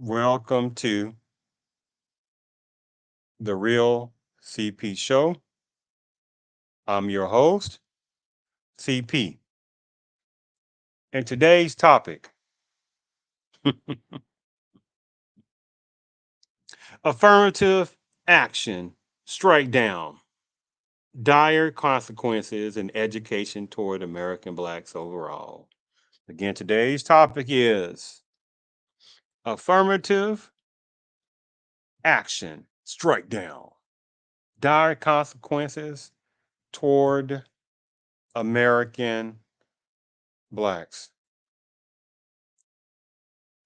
Welcome to the Real CP Show. I'm your host, CP. And today's topic, affirmative action strike down, dire consequences in education toward American Blacks overall. Again, today's topic is affirmative action strike down, dire consequences toward American Blacks.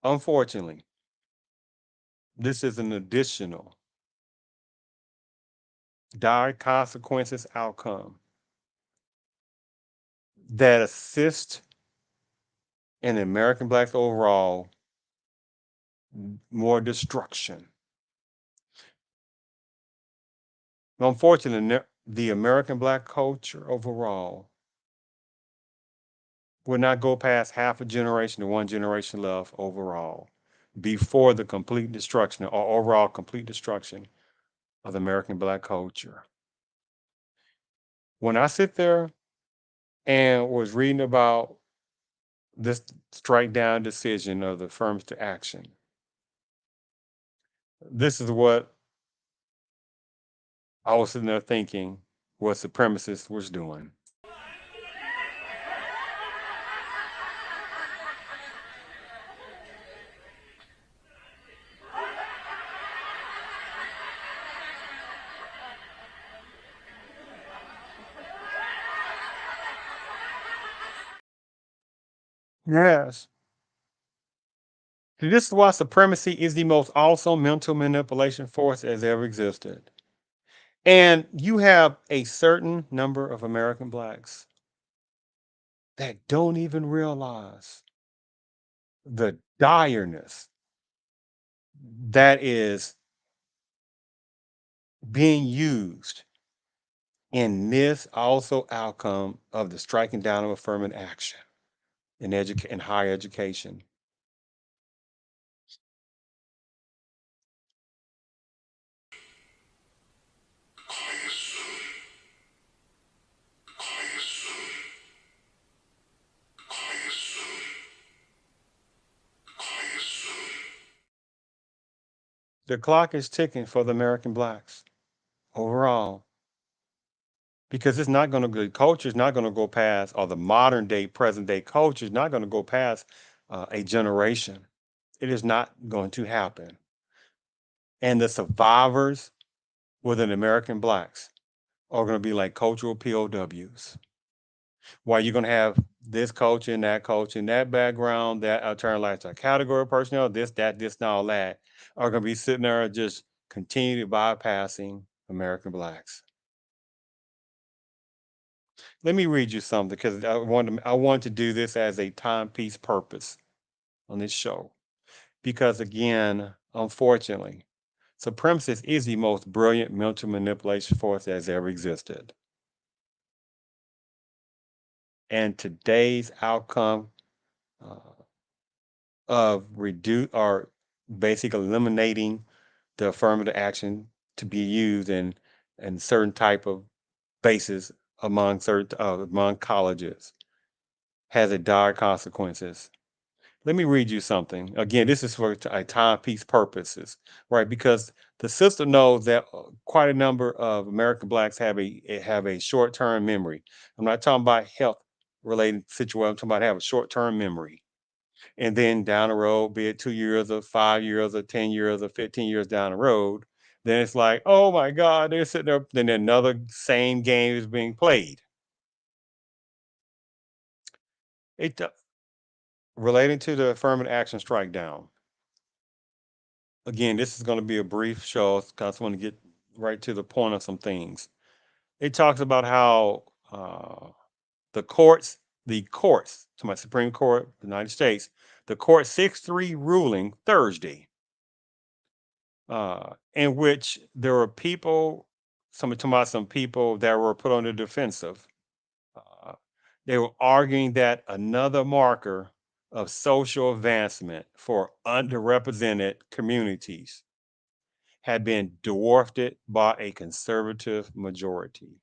Unfortunately, this is an additional dire consequences outcome that assist in American Blacks overall more destruction. Unfortunately, the American Black culture overall will not go past half a generation to one generation left overall before the complete destruction or overall complete destruction of the American Black culture. When I sit there and was reading about this strike down decision of the firms to action, this is what I was sitting there thinking what supremacists was doing. Yes. See, this is why supremacy is the most awesome mental manipulation force as ever existed. And you have a certain number of American Blacks that don't even realize the direness that is being used in this also outcome of the striking down of affirmative action in higher education. The clock is ticking for the American Blacks overall because it's not going to go, culture is not going to go past, or the modern day, present day culture is not going to go past a generation. It is not going to happen. And the survivors within American Blacks are going to be like cultural POWs. While you're going to have this culture and that background, that alternative lifestyle category personnel, this, and all that, are going to be sitting there just continue bypassing American Blacks. Let me read you something because I want to do this as a timepiece purpose on this show. Because again, unfortunately, supremacist is the most brilliant mental manipulation force that has ever existed. And today's outcome uh, of reduce or basically eliminating the affirmative action to be used in certain type of bases among colleges has a dire consequences. Let me read you something. Again, this is for a timepiece purposes, right? Because the system knows that quite a number of American Blacks have a short-term memory. I'm not talking about health related situation. I'm talking about have a short-term memory. And then down the road, be it 2 years or 5 years or 10 years or 15 years down the road, then it's like, oh my God, they're sitting there, then another same game is being played. It relating to the affirmative action strike down. Again, this is going to be a brief show because I want to get right to the point of some things. It talks about how the courts, to my Supreme Court of the United States, the court 6-3 ruling Thursday, in which there were people, talking about some people that were put on the defensive. Uh, they were arguing that another marker of social advancement for underrepresented communities had been dwarfed by a conservative majority.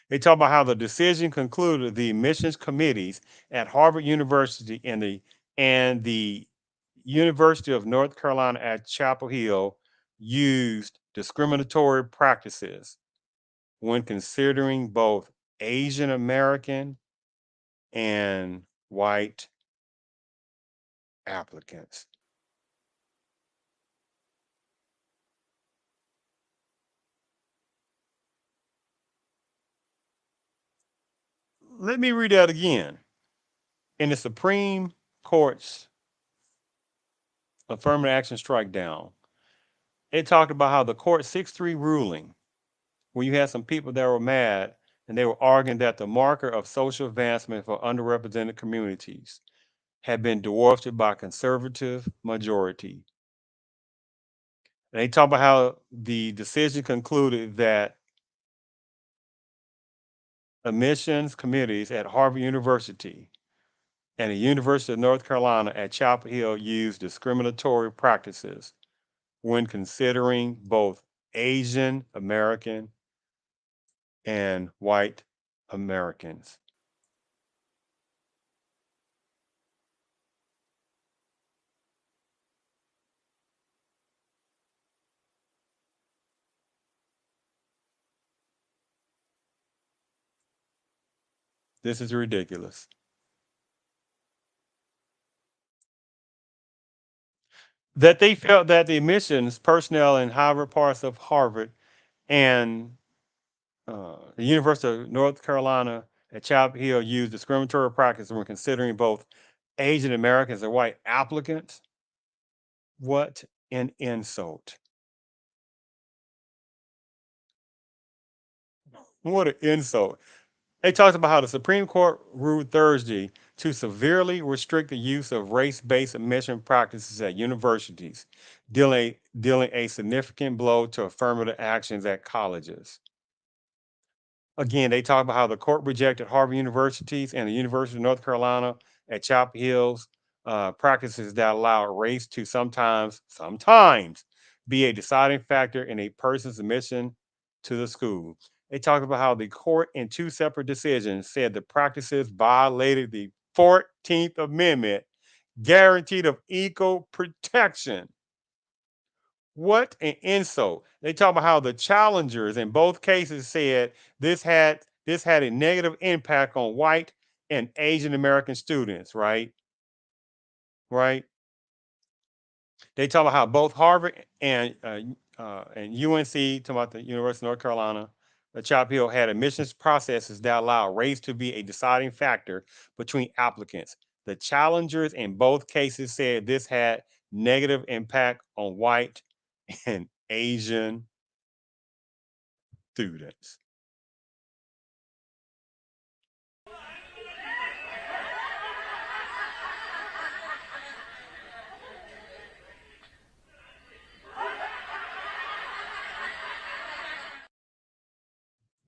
They talk about how the decision concluded the admissions committees at Harvard University and the University of North Carolina at Chapel Hill used discriminatory practices when considering both Asian American and white applicants. Let me read that again. In the Supreme Court's affirmative action strike down, it talked about how the court 6-3 ruling, where you had some people that were mad and they were arguing that the marker of social advancement for underrepresented communities had been dwarfed by conservative majority. And they talk about how the decision concluded that admissions committees at Harvard University and the University of North Carolina at Chapel Hill used discriminatory practices when considering both Asian American and white Americans. This is ridiculous. That they felt that the admissions personnel in higher parts of Harvard and the University of North Carolina at Chapel Hill used discriminatory practices when considering both Asian Americans and white applicants. What an insult. What an insult. They talked about how the Supreme Court ruled Thursday to severely restrict the use of race-based admission practices at universities, dealing a significant blow to affirmative actions at colleges. Again, they talk about how the court rejected Harvard University's and the University of North Carolina at Chapel Hill's practices that allow race to sometimes be a deciding factor in a person's admission to the school. They talked about how the court, in two separate decisions, said the practices violated the 14th Amendment, guaranteed of equal protection. What an insult. They talk about how the challengers in both cases said this had a negative impact on white and Asian American students, right? Right? They talk about how both Harvard and UNC, talking about the University of North Carolina, the Chapel Hill had admissions processes that allow race to be a deciding factor between applicants. The challengers in both cases said this had negative impact on white and Asian students.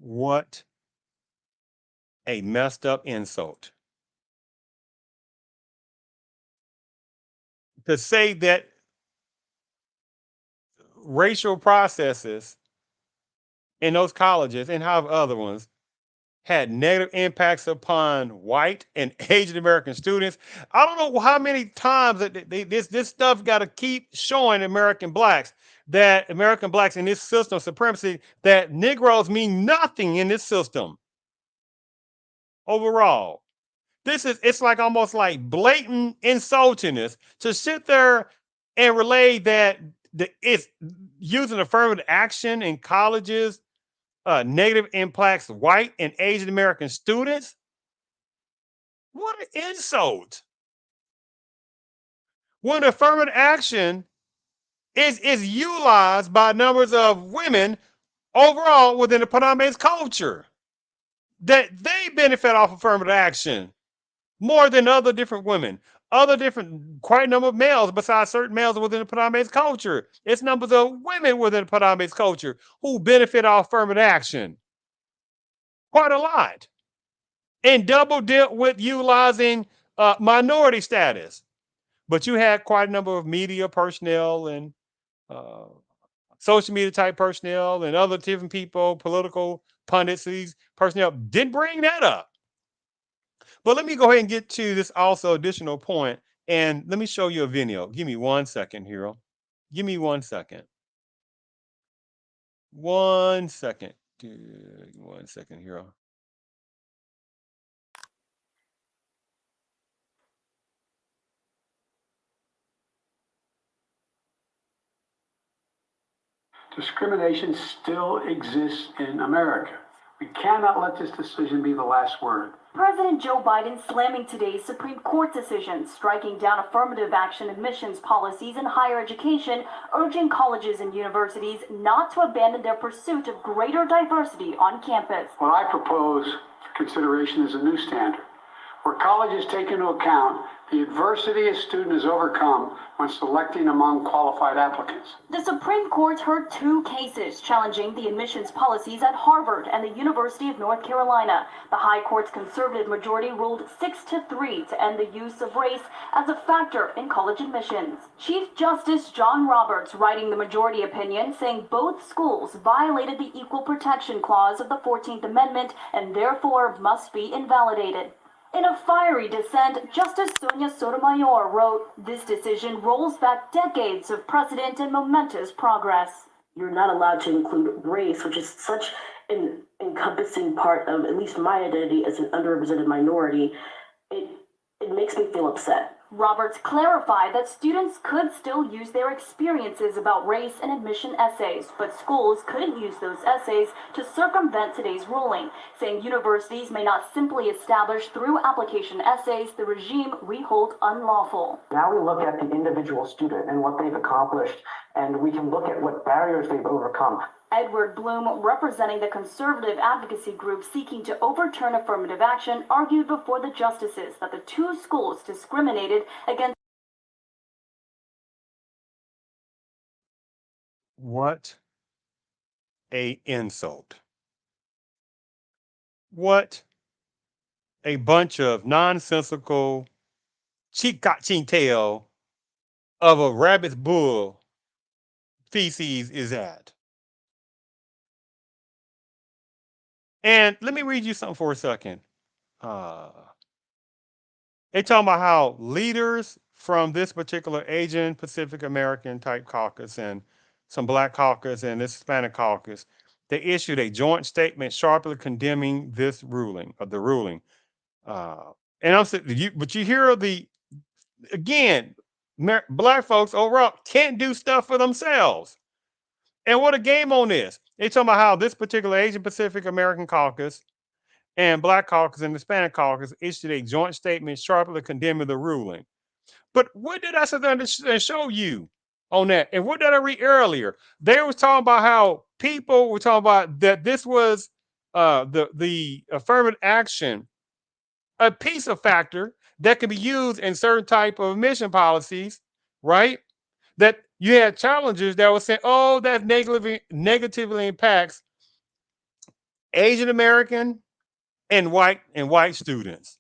What a messed up insult. To say that racial processes in those colleges and how other ones had negative impacts upon white and Asian American students. I don't know how many times that this stuff got to keep showing American blacks in this system of supremacy that Negroes mean nothing in this system overall. It's like almost like blatant insultingness to sit there and relay that it's using affirmative action in colleges negative impacts white and Asian American students. What an insult. When affirmative action is utilized by numbers of women overall within the Paname's culture, that they benefit off affirmative action more than other different women, other different quite number of males besides certain males within the Paname's culture. It's numbers of women within the Paname's culture who benefit off affirmative action. Quite a lot. And double dip with utilizing minority status, but you had quite a number of media personnel and uh, social media type personnel and other different people, political pundits, these personnel didn't bring that up. But let me go ahead and get to this also additional point, and let me show you a video. Give me 1 second, Hero. Give me 1 second. 1 second. 1 second, Hero. Discrimination still exists in America. We cannot let this decision be the last word. President Joe Biden slamming today's Supreme Court decision, striking down affirmative action admissions policies in higher education, urging colleges and universities not to abandon their pursuit of greater diversity on campus. What I propose for consideration is a new standard, where colleges take into account the adversity a student has overcome when selecting among qualified applicants. The Supreme Court heard 2 cases challenging the admissions policies at Harvard and the University of North Carolina. The High Court's conservative majority ruled 6-3 to end the use of race as a factor in college admissions. Chief Justice John Roberts writing the majority opinion, saying both schools violated the Equal Protection Clause of the 14th Amendment and therefore must be invalidated. In a fiery dissent, Justice Sonia Sotomayor wrote, "This decision rolls back decades of precedent and momentous progress." You're not allowed to include race, which is such an encompassing part of at least my identity as an underrepresented minority. It makes me feel upset. Roberts clarified that students could still use their experiences about race in admission essays, but schools couldn't use those essays to circumvent today's ruling, saying universities may not simply establish through application essays the regime we hold unlawful. Now we look at the individual student and what they've accomplished, and we can look at what barriers they've overcome. Edward Bloom, representing the conservative advocacy group seeking to overturn affirmative action, argued before the justices that the 2 schools discriminated against. What a insult. What a bunch of nonsensical cheek tail of a rabbit's bull feces is that. And let me read you something for a second. They talking about how leaders from this particular Asian Pacific American type caucus and some Black caucus and this Hispanic caucus, they issued a joint statement sharply condemning this ruling or the ruling. And I'm saying, but you hear again, Black folks overall can't do stuff for themselves. And what a game on this. They talking about how this particular Asian Pacific American caucus and Black caucus and Hispanic caucus issued a joint statement sharply condemning the ruling. But what did I sit there and show you on that? And what did I read earlier? They was talking about how people were talking about that this was the affirmative action, a piece of factor that can be used in certain type of admission policies, right? That you had challengers that were saying, oh, that negatively impacts Asian American and white students.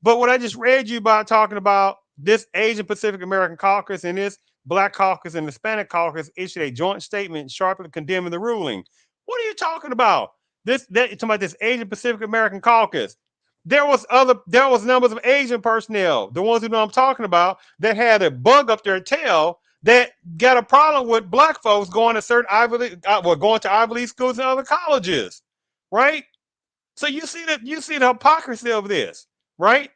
But what I just read you about talking about this Asian Pacific American caucus and this Black caucus and Hispanic caucus issued a joint statement sharply condemning the ruling. What are you talking about? You're talking about this Asian Pacific American caucus. There was numbers of Asian personnel, the ones who know I'm talking about, that had a bug up their tail that got a problem with Black folks going to certain going to Ivy League schools and other colleges, right? So you see the hypocrisy of this, right?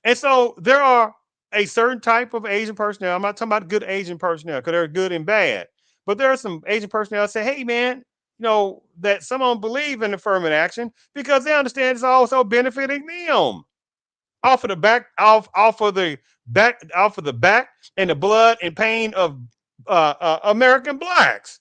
And so there are a certain type of Asian personnel. I'm not talking about good Asian personnel because they're good and bad, but there are some Asian personnel that say, "Hey, man, that some of them believe in affirmative action because they understand it's also benefiting them off of the back, off of the back and the blood and pain of American Blacks."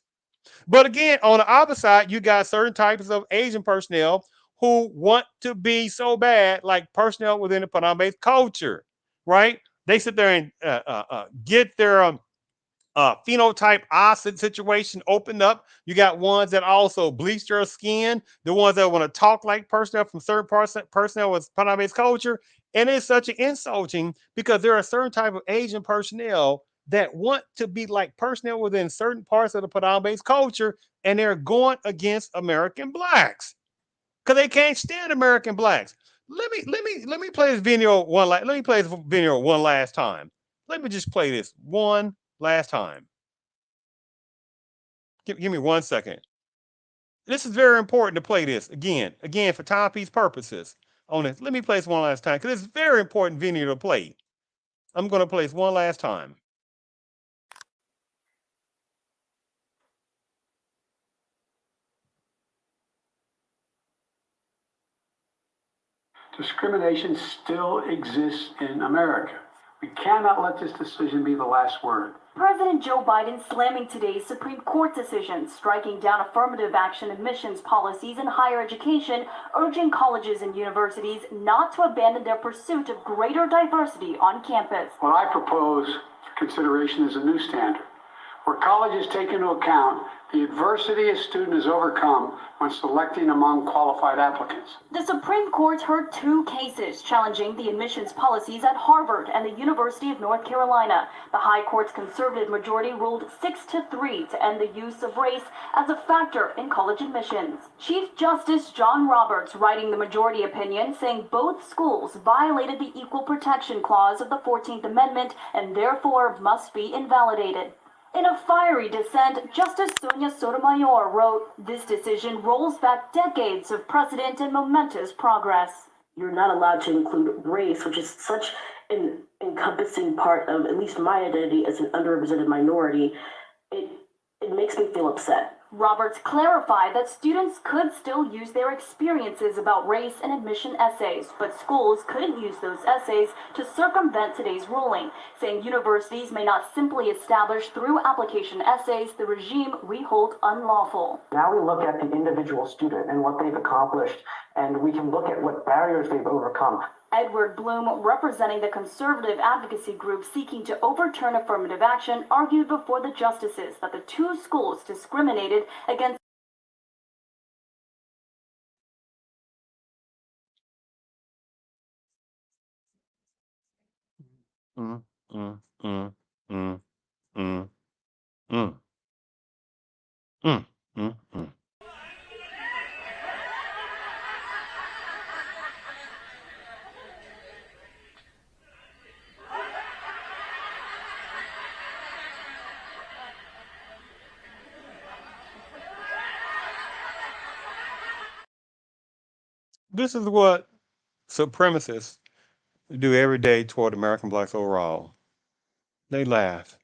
But again, on the other side, you got certain types of Asian personnel who want to be so bad, like personnel within the Panama-based culture, right? They sit there and get their phenotype opposite situation opened up. You got ones that also bleach their skin, the ones that want to talk like personnel from certain parts personnel with Panama-based culture. And it's such an insulting because there are certain type of Asian personnel that want to be like personnel within certain parts of the Panama-based culture, and they're going against American blacks because they can't stand American blacks. Let me play this video let me play this video one last time. Let me just play this one last time. Give me 1 second. This is very important to play this again for timepiece purposes on this. Let me play this one last time because it's very important video to play. I'm going to play this one last time. Discrimination still exists in America. We cannot let this decision be the last word. President Joe Biden slamming today's Supreme Court decision, striking down affirmative action admissions policies in higher education, urging colleges and universities not to abandon their pursuit of greater diversity on campus. What I propose for consideration is a new standard, where colleges take into account the adversity a student has overcome when selecting among qualified applicants. The Supreme Court heard 2 cases challenging the admissions policies at Harvard and the University of North Carolina. The High Court's conservative majority ruled 6-3 to end the use of race as a factor in college admissions. Chief Justice John Roberts writing the majority opinion, saying both schools violated the Equal Protection Clause of the 14th Amendment and therefore must be invalidated. In a fiery dissent, Justice Sonia Sotomayor wrote, "This decision rolls back decades of precedent and momentous progress." You're not allowed to include race, which is such an encompassing part of at least my identity as an underrepresented minority. It makes me feel upset. Roberts clarified that students could still use their experiences about race in admission essays, but schools couldn't use those essays to circumvent today's ruling, saying universities may not simply establish through application essays the regime we hold unlawful. Now we look at the individual student and what they've accomplished, and we can look at what barriers they've overcome. Edward Bloom, representing the conservative advocacy group seeking to overturn affirmative action, argued before the justices that the 2 schools discriminated against Mm, mm, mm, mm, mm, mm, mm, mm. This is what supremacists do every day toward American blacks overall. They laugh.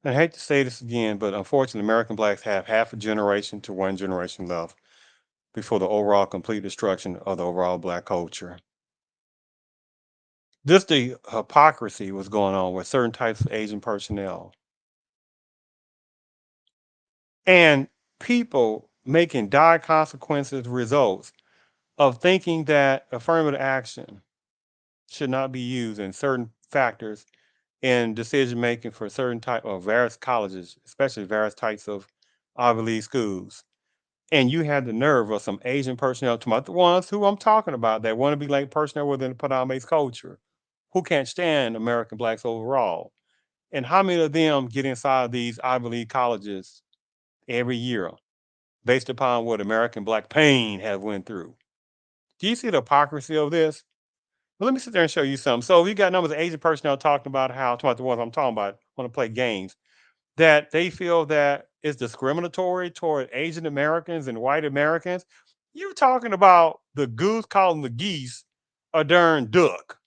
I hate to say this again, but unfortunately, American blacks have half a generation to 1 generation left before the overall complete destruction of the overall black culture. Just the hypocrisy was going on with certain types of Asian personnel and people making dire consequences results of thinking that affirmative action should not be used in certain factors in decision making for certain type of various colleges, especially various types of Ivy League schools. And you had the nerve of some Asian personnel, to the ones who I'm talking about, that want to be like personnel within the Padang-based culture, who can't stand American blacks overall. And how many of them get inside these Ivy League colleges every year based upon what American black pain have went through? Do you see the hypocrisy of this? Well, let me sit there and show you something. So you got numbers of Asian personnel talking about how, talking about the ones I'm talking about, want to play games, that they feel that it's discriminatory toward Asian Americans and white Americans. You're talking about the goose calling the geese a darn duck.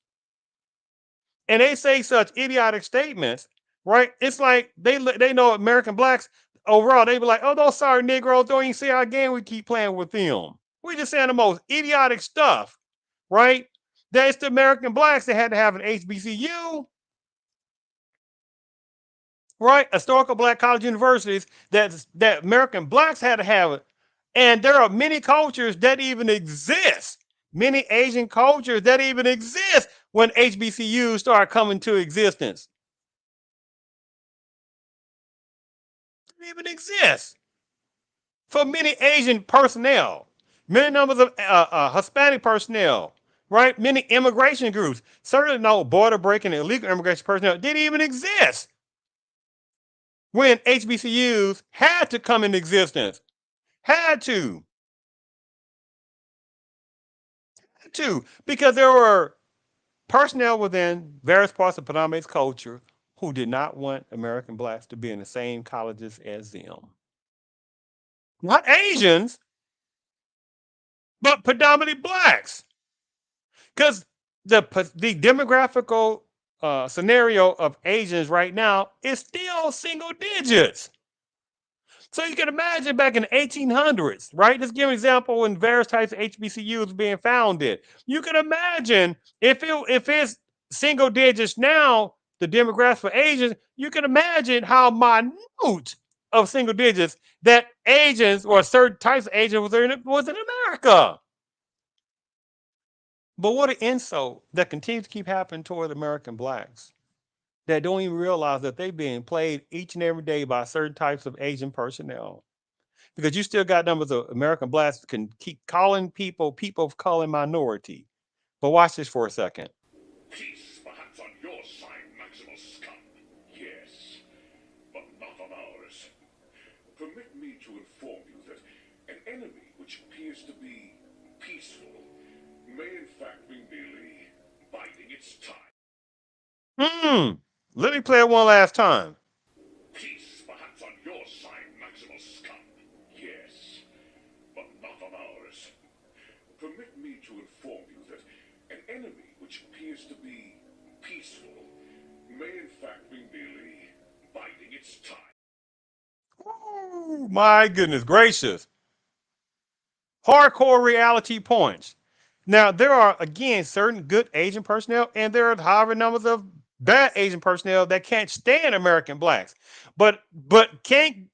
And they say such idiotic statements, right? It's like they know American blacks overall, they be like, oh, those sorry Negroes, don't even see our game, we keep playing with them. We just saying the most idiotic stuff, right? That it's the American blacks that had to have an HBCU, right? Historical black college universities that American blacks had to have it. And there are many cultures that even exist, many Asian cultures that even exist when HBCUs start coming to existence. didn't even exist for many Asian personnel, many numbers of Hispanic personnel, right? Many immigration groups. Certainly no border breaking and illegal immigration personnel didn't even exist when HBCUs had to come into existence. Had to, because there were personnel within various parts of Paname's culture who did not want American blacks to be in the same colleges as them. Not Asians, but predominantly blacks. Because the demographical scenario of Asians right now is still single digits. So you can imagine back in the 1800s, right? Let's give an example when various types of HBCUs being founded. You can imagine if it's single digits now, the demographics for Asians, you can imagine how minute of single digits that Asians or certain types of Asians was in America. But what an insult that continues to keep happening toward American blacks that don't even realize that they're being played each and every day by certain types of Asian personnel. Because you still got numbers of American blacks that can keep calling people of color minority. But watch this for a second. Peace, perhaps on your side, Maximus scum. Yes, but not on ours. Permit me to inform you that an enemy which appears to be peaceful may in fact be merely biding its time. Let me play it one last time. Peace, perhaps on your side, Maximus scum. Yes, but not on ours. Permit me to inform you that an enemy which appears to be peaceful may in fact be merely biding its time. Ooh, my goodness gracious. Hardcore reality points. Now, there are, again, certain good Asian personnel, and there are, however, numbers of bad Asian personnel that can't stand American blacks, but can't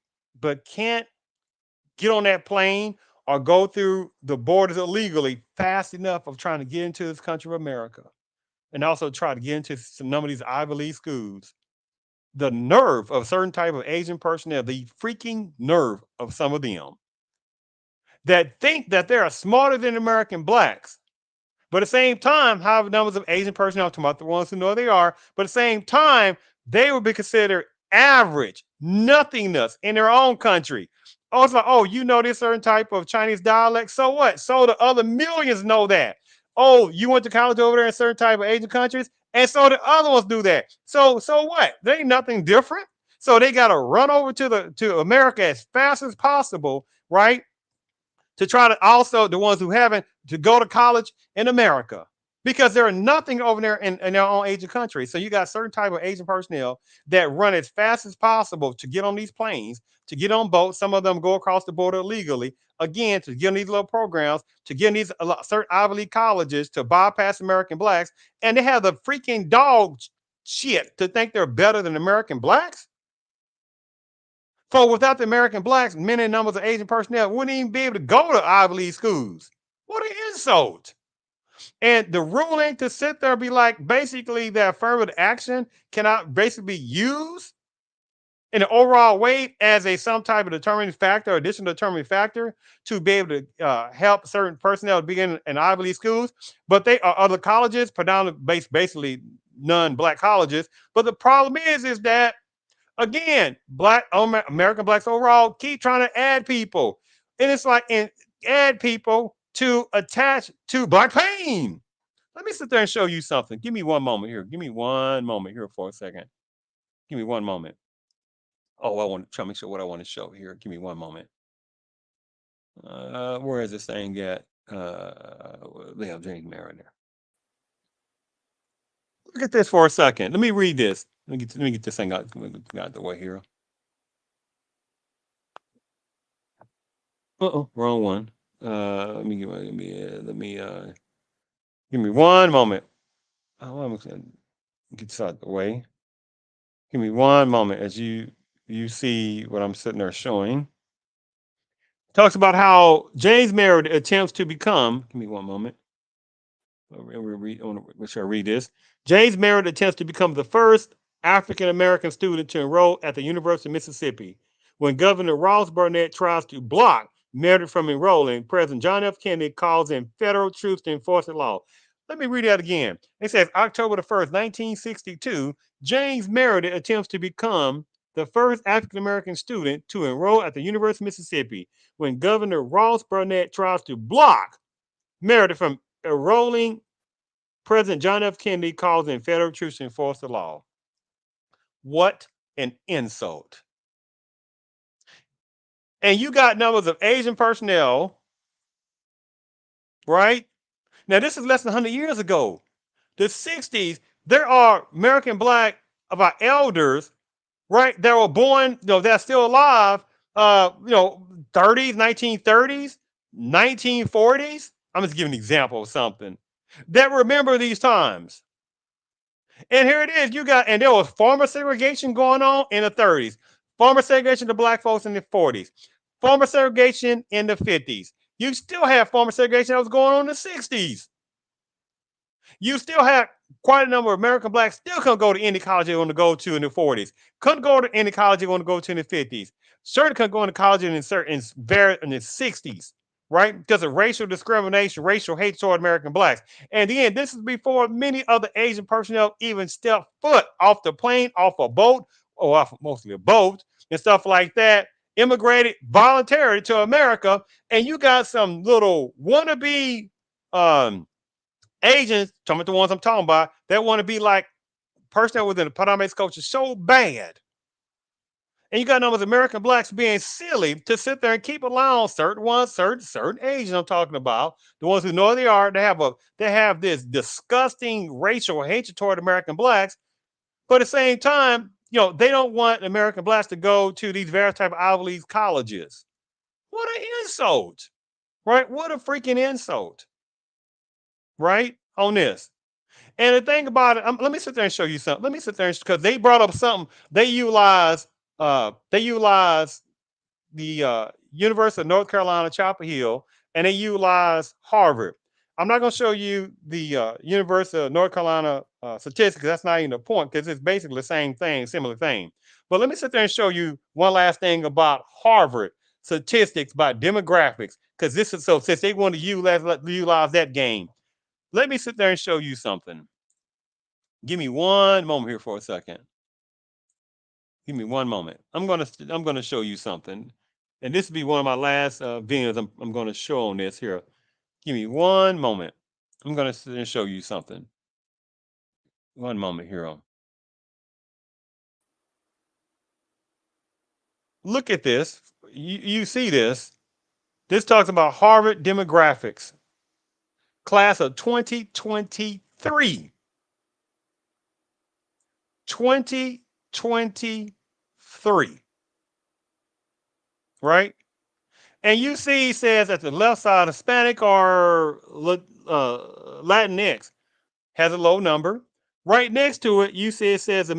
get on that plane or go through the borders illegally fast enough of trying to get into this country of America, and also try to get into some of these Ivy League schools. The nerve of certain type of Asian personnel, the freaking nerve of some of them that think that they are smarter than American blacks. But at the same time, have numbers of Asian personnel, talking about the ones who know they are, but at the same time, they would be considered average, nothingness in their own country. Oh, it's like, oh, you know this certain type of Chinese dialect. So what? So the other millions know that. Oh, you went to college over there in certain type of Asian countries, and so the other ones do that. So what? There ain't nothing different. So they got to run over to America as fast as possible, right? To try to also the ones who haven't to go to college in America because there are nothing over there in their own Asian country. So you got certain type of Asian personnel that run as fast as possible to get on these planes, to get on boats. Some of them go across the border illegally. Again, to get in these little programs, to get in these certain Ivy League colleges to bypass American blacks, and they have the freaking dog shit to think they're better than American blacks. For without the American blacks, many numbers of Asian personnel wouldn't even be able to go to Ivy League schools. What an insult. And the ruling to sit there and be like, basically, that affirmative action cannot basically be used in an overall way as a some type of determining factor, additional determining factor to be able to help certain personnel be in Ivy League schools. But they are other colleges, predominantly basically non-black colleges. But the problem is that again, black American blacks overall keep trying to add people, and it's like and add people to attach to black pain. Let me sit there and show you something. Give me one moment here. Give me one moment here for a second. Give me one moment. Oh, I want to try to make sure what I want to show here. Give me one moment. Where is this thing at? Yeah, James Mariner. Look at this for a second. Let me read this. Let me get this thing out the way here. Uh-oh, wrong one. Give me one moment. Oh, I'm gonna get this out the way. Give me one moment as you see what I'm sitting there showing. Talks about how James Merritt attempts to become. Give me one moment. I want to make sure I read this. James Merritt attempts to become the first African American student to enroll at the University of Mississippi, When Governor Ross Barnett tries to block Meredith from enrolling, President John F. Kennedy calls in federal troops to enforce the law. Let me read that again. It says October the 1st, 1962, James Meredith attempts to become the first African American student to enroll at the University of Mississippi when Governor Ross Barnett tries to block Meredith from enrolling. President John F. Kennedy calls in federal troops to enforce the law. What an insult. And you got numbers of Asian personnel, right? Now, this is less than 100 years ago. The 60s, there are American Black of our elders, right, that were born, that's still alive, 30s, 1930s, 1940s. I'm just giving an example of something that remember these times. And here it is. And there was farmer segregation going on in the 30s, farmer segregation to black folks in the 40s, farmer segregation in the 50s. You still have farmer segregation that was going on in the 60s. You still have quite a number of American blacks still couldn't go to any college they want to go to in the 40s. Couldn't go to any college they want to go to in the 50s. Certainly couldn't go into college in the 60s, right? Because of racial discrimination, racial hate toward American blacks. And again, this is before many other Asian personnel even stepped foot off the plane, off a boat, or off mostly a boat and stuff like that, immigrated voluntarily to America. And you got some little wannabe Asians, talking about the ones I'm talking about, that want to be like person that was in the Padamese culture so bad. And you got numbers of American blacks being silly to sit there and keep allowing certain ones, certain Asians I'm talking about, the ones who know they are, they have this disgusting racial hatred toward American blacks, but at the same time, they don't want American blacks to go to these various type of Ivy League colleges. What an insult, right? What a freaking insult, right? On this. And the thing about it, let me sit there and show you something. Let me sit there because they brought up something. They utilize the University of North Carolina, Chapel Hill, and they utilize Harvard. I'm not going to show you the University of North Carolina statistics. That's not even the point because it's basically the same thing, similar thing. But let me sit there and show you one last thing about Harvard statistics, about demographics, because this is so since they want to utilize that game. Let me sit there and show you something. Give me one moment here for a second. Give me one moment. I'm gonna show you something, and this will be one of my last videos. I'm gonna show on this here. Give me one moment. I'm gonna sit and show you something. One moment here. Look at this. You see this? This talks about Harvard demographics, class of 2023. 2023. Right? And you see, it says at the left side, Hispanic or Latinx has a low number. Right next to it, you see it says, give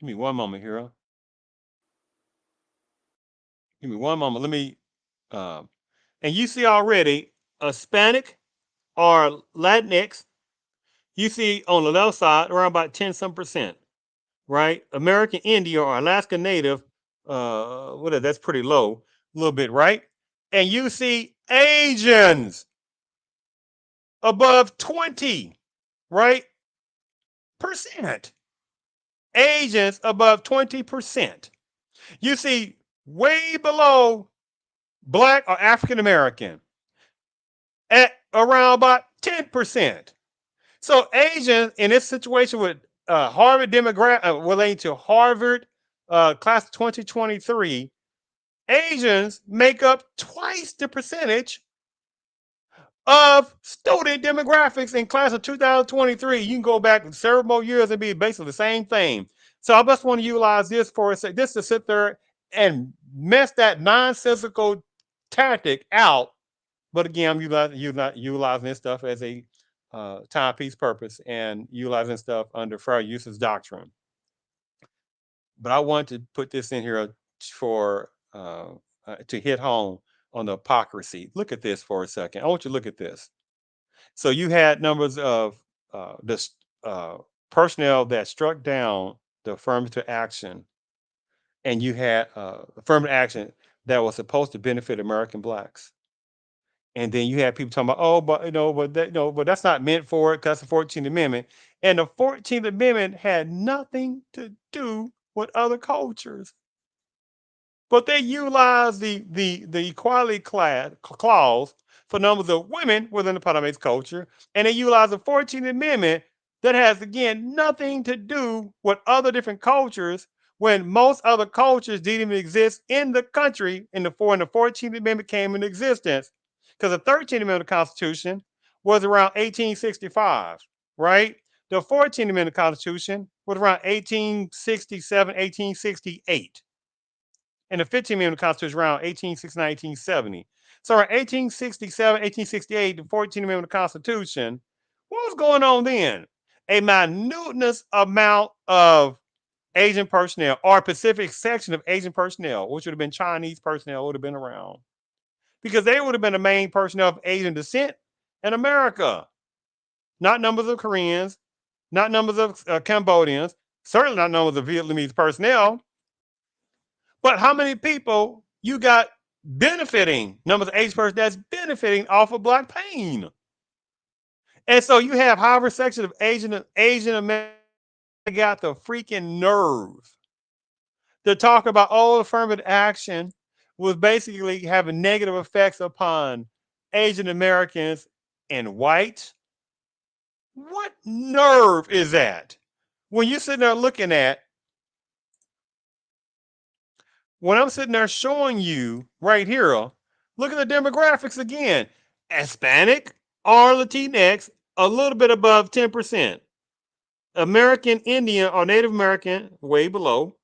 me one moment here. Give me one moment. Let me, and you see already Hispanic or Latinx, you see on the left side around about 10 some percent, right? American Indian or Alaska Native, that's pretty low, a little bit, right? And you see Asians above 20, right? Percent. Asians above 20%. You see way below black or African American at around about 10%. So Asians in this situation with Harvard demographic relating to Harvard class 2023, Asians make up twice the percentage of student demographics in class of 2023. You can go back several more years and be basically the same thing. So I just want to utilize this for a second, just to sit there and mess that nonsensical tactic out. But again, I'm utilizing this stuff as a timepiece purpose and utilizing stuff under fair uses doctrine. But I want to put this in here for to hit home on the hypocrisy. Look at this for a second. I want you to look at this. So you had numbers of the personnel that struck down the affirmative action and you had affirmative action that was supposed to benefit American blacks. And then you had people talking about, oh, but but that, but that's not meant for it because the 14th Amendment. And the 14th Amendment had nothing to do with other cultures. But they utilized the equality clause for numbers of women within the Panamanian culture, and they utilized the 14th Amendment that has again nothing to do with other different cultures when most other cultures didn't even exist in the country when the 14th Amendment came into existence. Because the 13th Amendment of the Constitution was around 1865, right? The 14th Amendment of the Constitution was around 1867, 1868, and the 15th Amendment of the Constitution around 1869, 1870. So around 1867, 1868, the 14th Amendment of the Constitution, what was going on then? A minuteness amount of Asian personnel or a specific section of Asian personnel, which would have been Chinese personnel, would have been around because they would have been the main personnel of Asian descent in America. Not numbers of Koreans, not numbers of Cambodians, certainly not numbers of Vietnamese personnel. But how many people you got benefiting, numbers of Asian persons that's benefiting off of black pain? And so you have however section of Asian America got the freaking nerve to talk about all affirmative action was basically having negative effects upon Asian Americans and whites. What nerve is that? When you're sitting there looking at, when I'm sitting there showing you right here, look at the demographics again. Hispanic or Latinx, a little bit above 10%. American Indian or Native American, way below.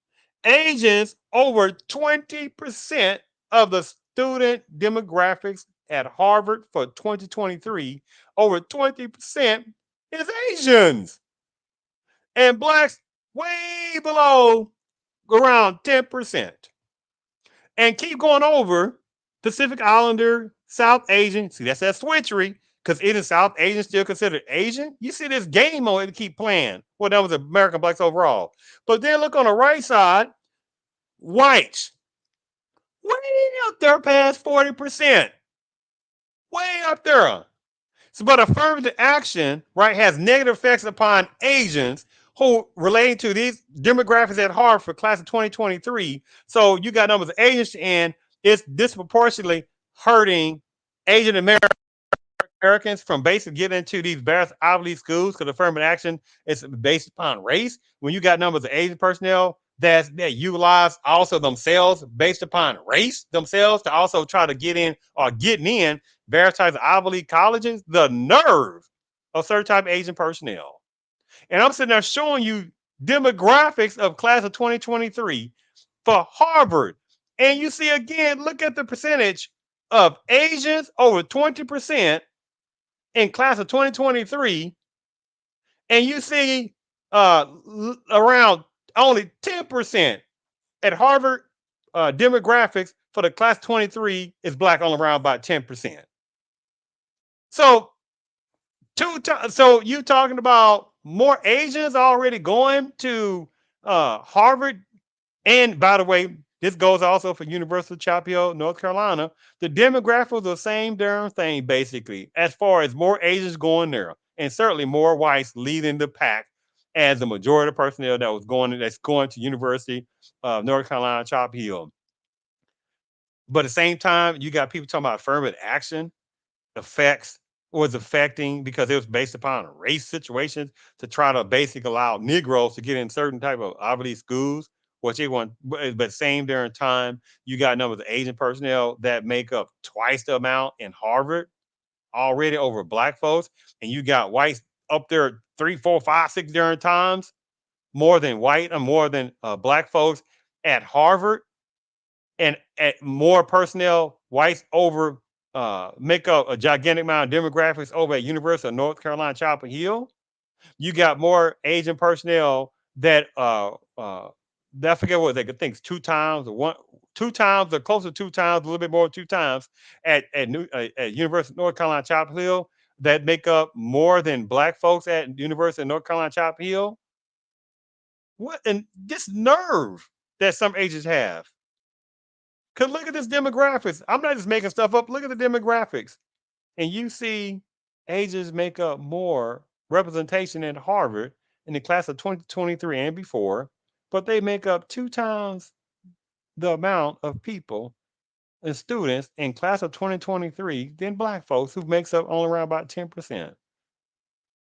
Asians, over 20% of the student demographics at Harvard for 2023, over 20% is Asians. And blacks, way below, around 10%. And keep going over Pacific Islander, South Asian. See, that's that switchery because isn't South Asian still considered Asian? You see this game on it keep playing. Well, that was American blacks overall. But then look on the right side, whites, way up there past 40%. Way up there. So, but affirmative action, right, has negative effects upon Asians who relating to these demographics at Harvard for class of 2023. So you got numbers of Asians and it's disproportionately hurting Asian Americans from basically getting into these various Ivy League schools because affirmative action is based upon race. When you got numbers of Asian personnel that utilize also themselves based upon race themselves to also try to get in or getting in various types of Ivy League colleges, the nerve of certain type of Asian personnel. And I'm sitting there showing you demographics of class of 2023 for Harvard. And you see again, look at the percentage of Asians over 20% in class of 2023. And you see around only 10% at Harvard demographics for the class 23 is black on around about 10%. So so you talking about more Asians already going to Harvard. And by the way, this goes also for University of Chapel Hill, North Carolina. The demographics are the same darn thing, basically, as far as more Asians going there, and certainly more whites leading the pack as the majority of personnel that's going to University of North Carolina, Chapel Hill. But at the same time, you got people talking about affirmative action effects was affecting because it was based upon race situations to try to basically allow Negroes to get in certain type of Ivy schools, which they want. But same during time, you got a number of Asian personnel that make up twice the amount in Harvard already over black folks, and you got whites up there 3, 4, 5, 6 different times more than white and more than black folks at Harvard, and at more personnel whites over make up a gigantic amount of demographics over at University of North Carolina, Chapel Hill. You got more Asian personnel that I forget what they could think 2 times or 2 times or close to 2 times, a little bit more than 2 times at University of North Carolina, Chapel Hill that make up more than black folks at University of North Carolina, Chapel Hill. What and this nerve? that some agents have. Cause look at this demographics. I'm not just making stuff up. Look at the demographics. And you see Asians make up more representation at Harvard in the class of 2023 and before, but they make up 2 times the amount of people and students in class of 2023 than black folks, who makes up only around about 10%.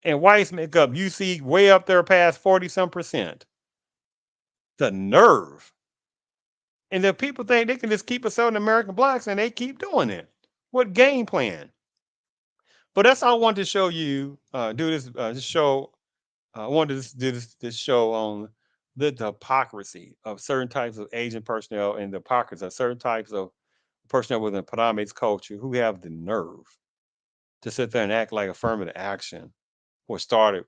And whites make up, you see, way up there past 40 some percent. The nerve. And the people think they can just keep assaulting American blacks, and they keep doing it. What game plan? But that's all I wanted to show you. Do this show. I wanted to do this show on the hypocrisy of certain types of Asian personnel, and the hypocrisy of certain types of personnel within Padme's culture, who have the nerve to sit there and act like affirmative action was started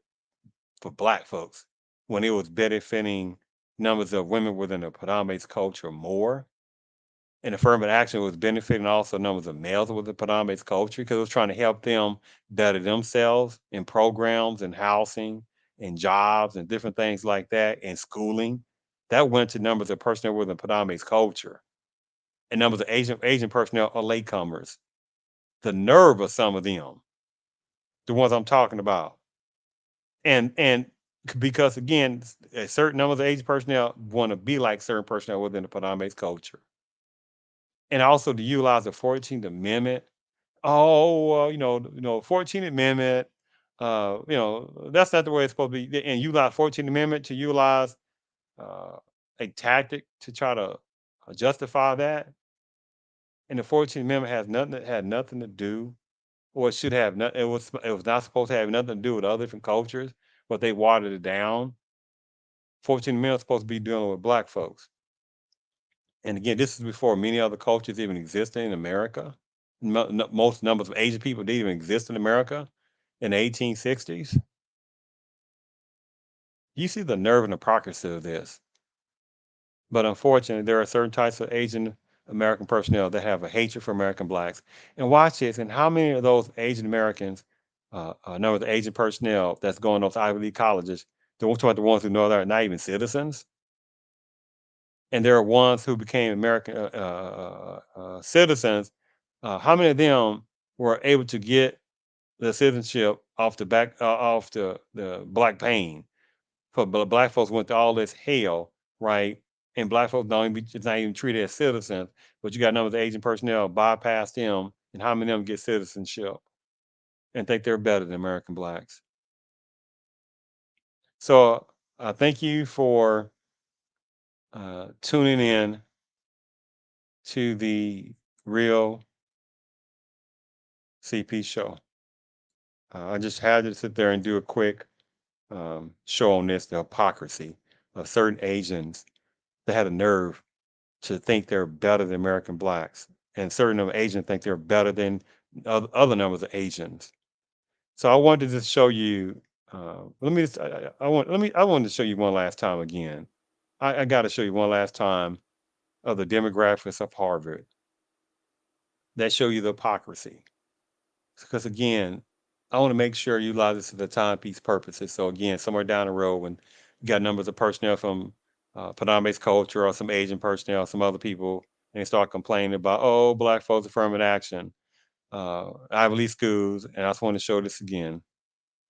for black folks when it was benefiting numbers of women within the Padme's culture more. And affirmative action was benefiting also numbers of males within Padme's culture, because it was trying to help them better themselves in programs and housing and jobs and different things like that, and schooling. That went to numbers of personnel within Padme's culture, and numbers of Asian personnel are latecomers. The nerve of some of them, the ones I'm talking about. And because again, a certain number of Asian personnel want to be like certain personnel within the Padme's culture. And also to utilize the 14th Amendment. Oh, 14th Amendment, that's not the way it's supposed to be. And utilize 14th Amendment to utilize uh, a tactic to try to justify that. And the 14th Amendment had nothing to do, or it should have not. It was not supposed to have nothing to do with other different cultures, but they watered it down. 14th Amendment is supposed to be dealing with black folks. And again, this is before many other cultures even existed in America. Most numbers of Asian people didn't even exist in America in the 1860s. You see the nerve and hypocrisy of this. But unfortunately, there are certain types of Asian American personnel that have a hatred for American blacks. And watch this. And how many of those Asian Americans, number of the Asian personnel that's going to those Ivy League colleges, the ones who know they're not even citizens, and there are ones who became American citizens. How many of them were able to get the citizenship off the black pain? But black folks went to all this hell, right? And black folks it's not even treated as citizens. But you got numbers of Asian personnel bypass them, and how many of them get citizenship and think they're better than American blacks? So thank you for tuning in to the Real CP show. I just had to sit there and do a quick show on this, the hypocrisy of certain Asians that had a nerve to think they're better than American blacks, and certain of Asians think they're better than other numbers of Asians. So I wanted to just show you. Let me just. I wanted to show you one last time again. I got to show you one last time of the demographics of Harvard that show you the hypocrisy. Because again, I want to make sure you utilize this for the timepiece purposes. So again, somewhere down the road, when you got numbers of personnel from Padme's culture, or some Asian personnel, some other people, and they start complaining about, oh, black folks affirmative action, Ivy League schools, and I just want to show this again.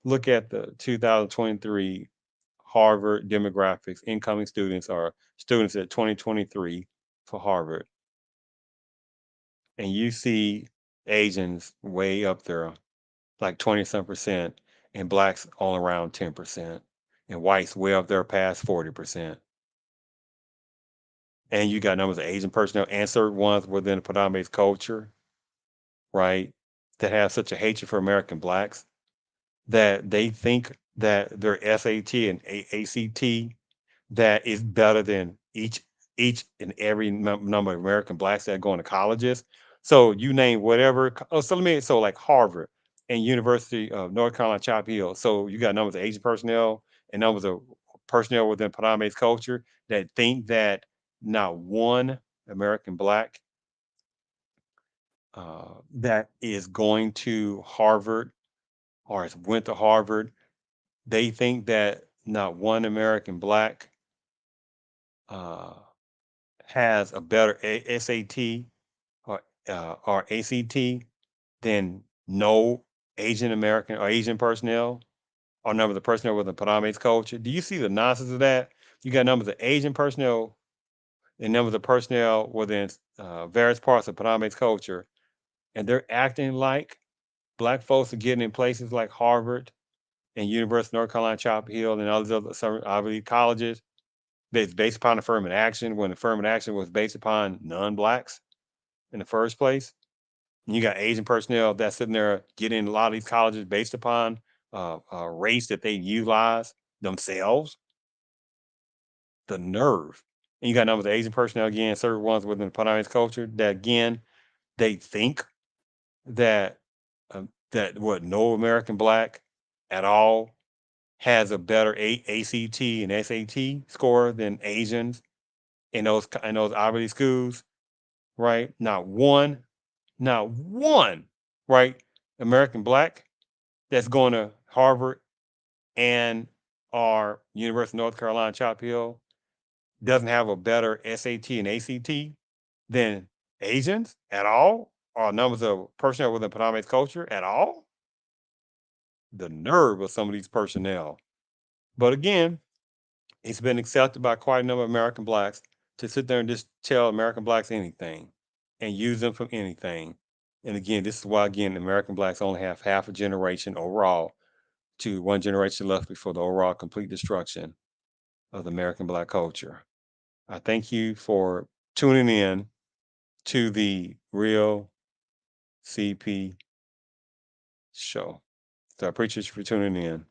Look at the 2023 Harvard demographics. Incoming students are students at 2023 for Harvard, and you see Asians way up there, like 20 some percent, and blacks all around 10%, and whites way up there past 40%. And you got numbers of Asian personnel and certain ones within the Padme's culture, right, that have such a hatred for American blacks that they think that their SAT and ACT that is better than each and every number of American blacks that are going to colleges. So you name whatever. So like Harvard and University of North Carolina Chapel Hill. So you got numbers of Asian personnel and numbers of personnel within Padme's culture that think that not one American black that is going to Harvard or has went to Harvard, they think that not one American black uh, has a better SAT or ACT than no Asian American or Asian personnel or number of the personnel within Padme's culture? Do you see the nonsense of that? You got numbers of Asian personnel and numbers of personnel within various parts of Padme's culture, and they're acting like black folks are getting in places like Harvard and University of North Carolina, Chapel Hill, and all these other some Ivy League colleges. It's based upon affirmative action when affirmative action was based upon non-blacks in the first place. And you got Asian personnel that's sitting there getting in a lot of these colleges based upon race that they utilize themselves. The nerve. And you got numbers of Asian personnel again, certain ones within the Padani's culture that again they think that that what no American black at all has a better ACT and SAT score than Asians in those Ivy League schools, right? Not one, right? American black that's going to Harvard and our University of North Carolina, Chapel Hill doesn't have a better SAT and ACT than Asians at all, or numbers of personnel within Padme's culture at all. The nerve of some of these personnel. But again, it's been accepted by quite a number of American blacks to sit there and just tell American blacks anything and use them for anything. And again, this is why, again, American blacks only have half a generation overall to one generation left before the overall complete destruction of the American black culture. I thank you for tuning in to the Real CP show. So I appreciate you for tuning in.